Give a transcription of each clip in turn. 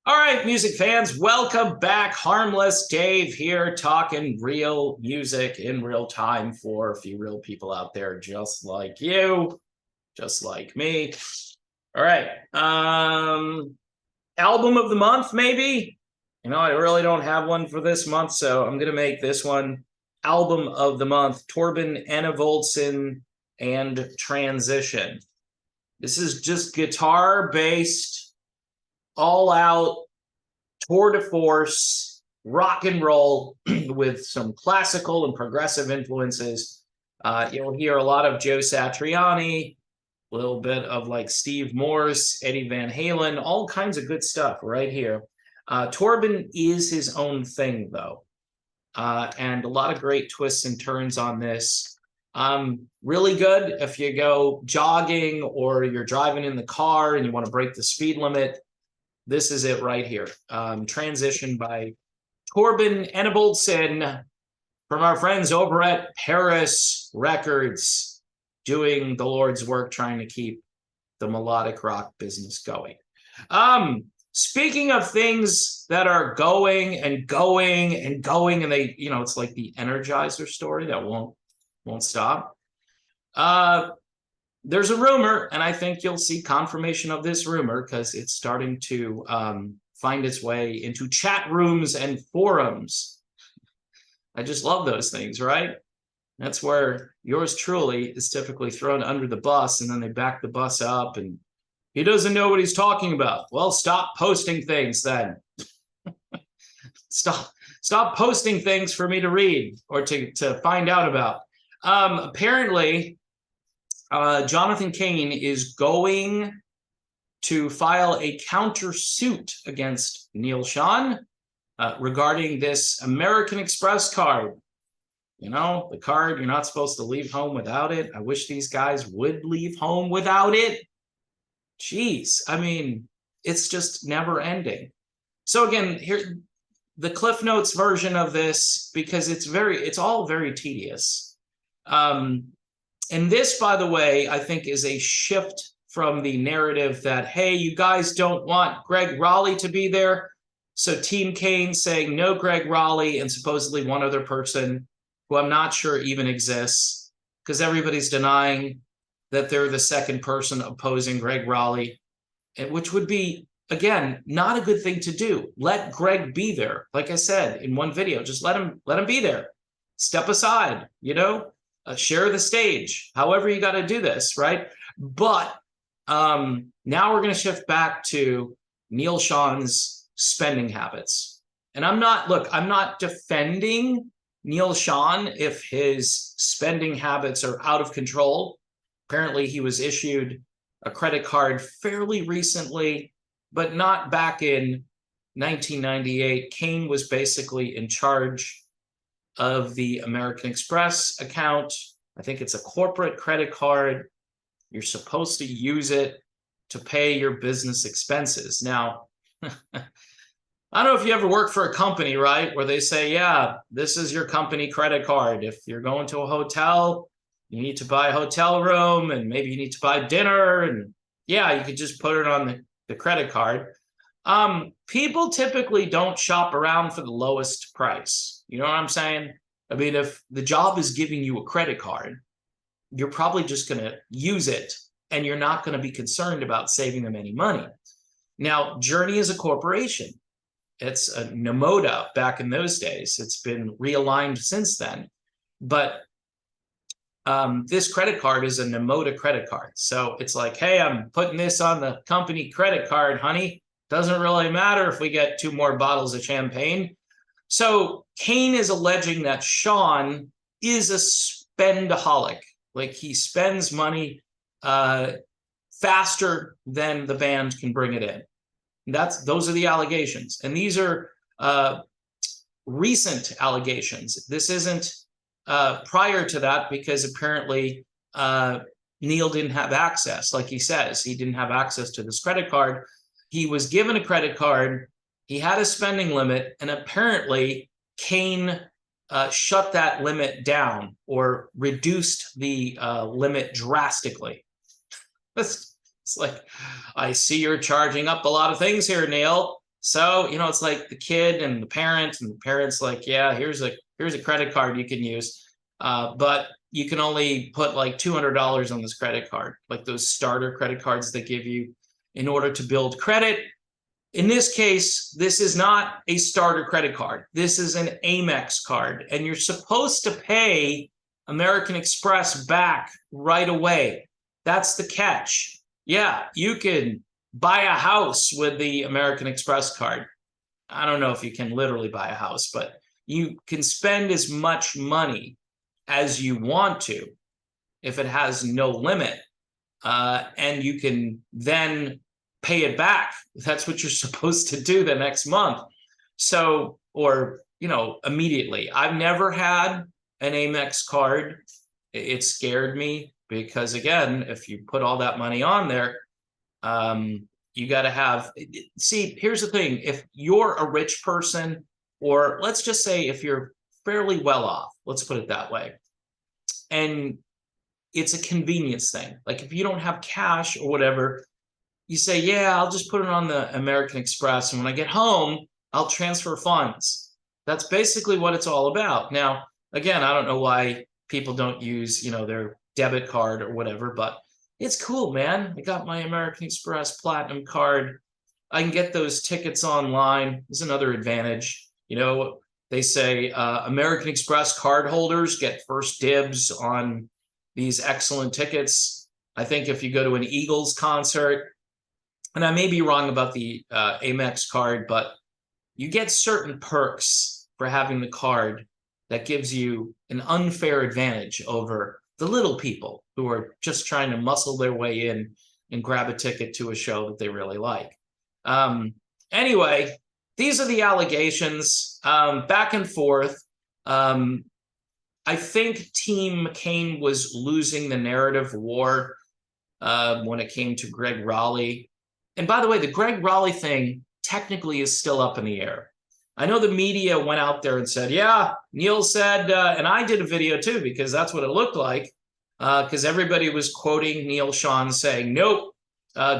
All right, music fans, welcome back. Harmless Dave here, talking real music in real time for a few real people out there just like you, just like me. All right. Album of the month, maybe? I really don't have one for this month, so I'm going to make this one album of the month. Torben Enevoldsen and Transition. This is just guitar-based, all-out, tour de force, rock and roll with some classical and progressive influences. You'll hear a lot of Joe Satriani, a little bit of like Steve Morse, Eddie Van Halen, all kinds of good stuff right here. Torben is his own thing, though, and a lot of great twists and turns on this. Really good if you go jogging or you're driving in the car and you want to break the speed limit. This is it right here. Transition by Torben Enevoldsen from our friends over at Paris Records, doing the Lord's work, trying to keep the melodic rock business going. Speaking of things that are going and going and going, and they, it's like the Energizer story that won't stop. There's a rumor, and I think you'll see confirmation of this rumor because it's starting to find its way into chat rooms and forums. I just love those things, right? That's where yours truly is typically thrown under the bus, and then they back the bus up, and he doesn't know what he's talking about. Well, stop posting things then. Stop posting things for me to read or to find out about. Apparently, Jonathan Cain is going to file a countersuit against Neal Schon regarding this American Express card. The card, you're not supposed to leave home without it. I wish these guys would leave home without it. Jeez, I mean, it's just never ending. So again, here, the Cliff Notes version of this, because it's all very tedious. And this, by the way, I think is a shift from the narrative that, hey, you guys don't want Greg Raleigh to be there. So Team Cain saying no Greg Raleigh and supposedly one other person who I'm not sure even exists, because everybody's denying that they're the second person opposing Greg Raleigh, which would be, again, not a good thing to do. Let Greg be there. Like I said in one video, just let him be there. Step aside, share the stage, however you got to do this, right? But now we're going to shift back to Neal Schon's spending habits. And I'm not defending Neal Schon if his spending habits are out of control. Apparently, he was issued a credit card fairly recently, but not back in 1998. Cain was basically in charge of the American Express account. I think it's a corporate credit card. You're supposed to use it to pay your business expenses. Now, I don't know if you ever work for a company, right, where they say, yeah, this is your company credit card. If you're going to a hotel, you need to buy a hotel room, and maybe you need to buy dinner, and yeah, you could just put it on the credit card. People typically don't shop around for the lowest price. You know what I'm saying? I mean, if the job is giving you a credit card, you're probably just going to use it, and you're not going to be concerned about saving them any money. Now, Journey is a corporation. It's a Nomota back in those days. It's been realigned since then. But this credit card is a Nomota credit card. So it's like, hey, I'm putting this on the company credit card, honey. Doesn't really matter if we get 2 more bottles of champagne. So Cain is alleging that Schon is a spendaholic. Like, he spends money faster than the band can bring it in. Those are the allegations. And these are recent allegations. This isn't prior to that, because apparently Neal didn't have access. Like he says, he didn't have access to this credit card. He was given a credit card. He had a spending limit, and apparently Cain shut that limit down or reduced the limit drastically. It's like, I see you're charging up a lot of things here, Neal. So, it's like the kid and the parents like, yeah, here's a credit card you can use. But you can only put like $200 on this credit card, like those starter credit cards they give you in order to build credit. In this case, this is not a starter credit card. This is an Amex card, and you're supposed to pay American Express back right away. That's the catch. Yeah, you can buy a house with the American Express card. I don't know if you can literally buy a house, but you can spend as much money as you want to if it has no limit. And you can then pay it back. That's what you're supposed to do the next month. So, or, immediately. I've never had an Amex card. It scared me because, again, if you put all that money on there, you got to have, see, here's the thing. If you're a rich person, or let's just say if you're fairly well off, let's put it that way, and it's a convenience thing. Like if you don't have cash or whatever, you say, yeah, I'll just put it on the American Express, and when I get home, I'll transfer funds. That's basically what it's all about. Now, again, I don't know why people don't use, their debit card or whatever, but it's cool, man. I got my American Express Platinum card. I can get those tickets online. There's another advantage. They say American Express card holders get first dibs on these excellent tickets. I think if you go to an Eagles concert, and I may be wrong about the Amex card, but you get certain perks for having the card that gives you an unfair advantage over the little people who are just trying to muscle their way in and grab a ticket to a show that they really like. Anyway, these are the allegations, back and forth. I think Team Cain was losing the narrative war when it came to Greg Raleigh. And by the way, the Greg Raleigh thing technically is still up in the air. I know the media went out there and said, yeah, Neil said, and I did a video too, because that's what it looked like, because everybody was quoting Neil Sean saying, nope,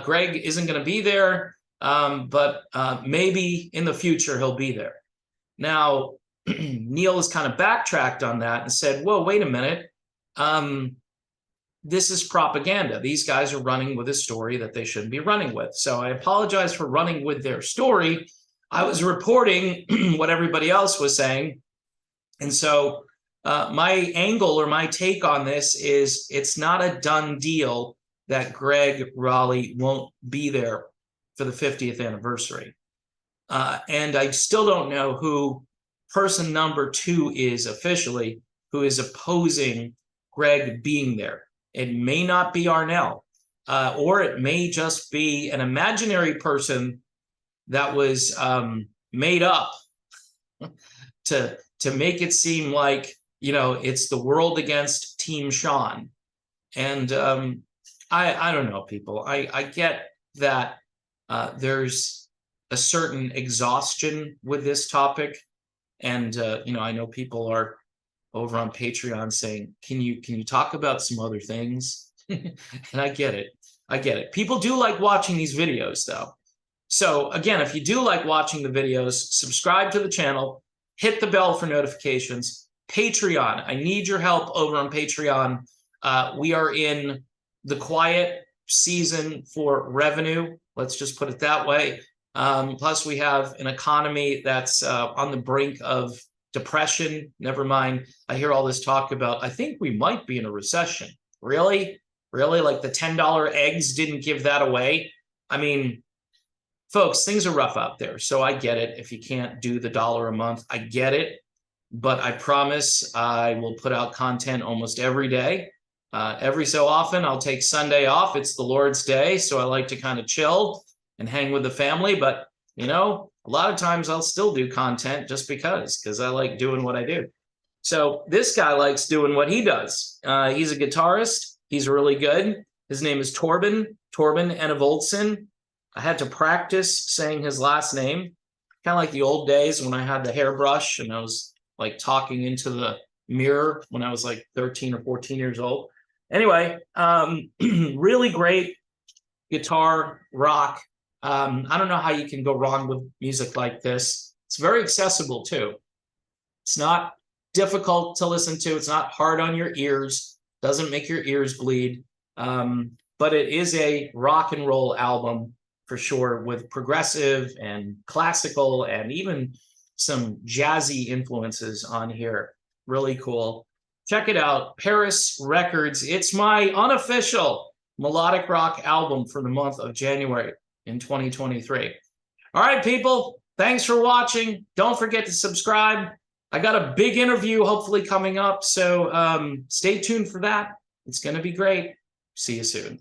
Greg isn't going to be there, but maybe in the future he'll be there. Now, Neil has kind of backtracked on that and said, whoa, wait a minute. This is propaganda. These guys are running with a story that they shouldn't be running with. So I apologize for running with their story. I was reporting what everybody else was saying. And so my angle or my take on this is it's not a done deal that Greg Raleigh won't be there for the 50th anniversary. And I still don't know who person number 2 is officially, who is opposing Greg being there. It may not be Arnell, or it may just be an imaginary person that was made up to make it seem like, it's the world against Team Sean. And I don't know, people. I get that there's a certain exhaustion with this topic. And, I know people are over on Patreon saying, can you talk about some other things? And I get it. People do like watching these videos, though. So again, if you do like watching the videos, subscribe to the channel, hit the bell for notifications. Patreon, I need your help over on Patreon. We are in the quiet season for revenue. Let's just put it that way. Plus, we have an economy that's on the brink of depression. Never mind. I hear all this talk about, I think we might be in a recession. Really? Like the $10 eggs didn't give that away? I mean, folks, things are rough out there. So I get it. If you can't do the $1 a month, I get it. But I promise I will put out content almost every day. Every so often, I'll take Sunday off. It's the Lord's Day, so I like to kind of chill and hang with the family. But, a lot of times I'll still do content just because I like doing what I do. So this guy likes doing what he does. He's a guitarist. He's really good. His name is Torben Enevoldsen. I had to practice saying his last name, kind of like the old days when I had the hairbrush and I was like talking into the mirror when I was like 13 or 14 years old. Anyway, really great guitar, rock. I don't know how you can go wrong with music like this. It's very accessible too. It's not difficult to listen to. It's not hard on your ears. Doesn't make your ears bleed. But it is a rock and roll album for sure, with progressive and classical and even some jazzy influences on here. Really cool. Check it out, Paris Records. It's my unofficial melodic rock album for the month of January in 2023. All right, people, thanks for watching. Don't forget to subscribe. I got a big interview hopefully coming up, so stay tuned for that. It's going to be great. See you soon.